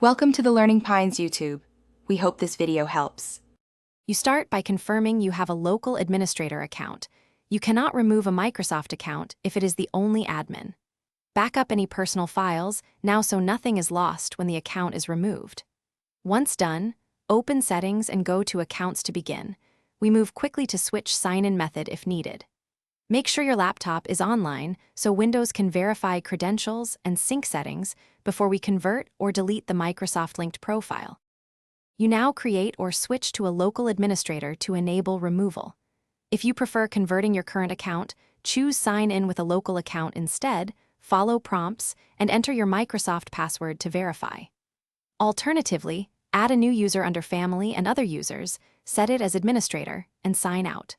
Welcome to the Learning Pines YouTube. We hope this video helps. You start by confirming you have a local administrator account. You cannot remove a Microsoft account if it is the only admin. Back up any personal files now so nothing is lost when the account is removed. Once done, open Settings and go to Accounts to begin. We move quickly to switch sign-in method if needed. Make sure your laptop is online so Windows can verify credentials and sync settings before we convert or delete the Microsoft-linked profile. You now create or switch to a local administrator to enable removal. If you prefer converting your current account, choose Sign in with a local account instead, follow prompts, and enter your Microsoft password to verify. Alternatively, add a new user under Family and Other Users, set it as Administrator, and sign out.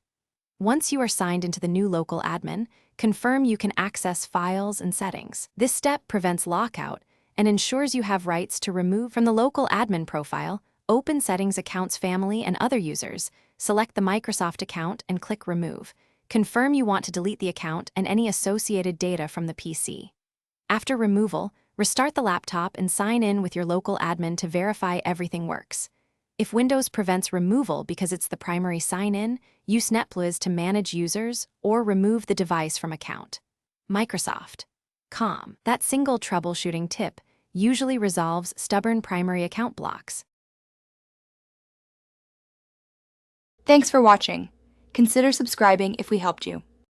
Once you are signed into the new local admin, confirm you can access files and settings. This step prevents lockout and ensures you have rights to remove from the local admin profile. Open Settings, Accounts, Family, and Other Users, select the Microsoft account and click Remove. Confirm you want to delete the account and any associated data from the PC. After removal, restart the laptop and sign in with your local admin to verify everything works. If Windows prevents removal because it's the primary sign-in, use NetBliz to manage users or remove the device from account. Microsoft.com. That single troubleshooting tip usually resolves stubborn primary account blocks. Thanks for watching. Consider subscribing if we helped you.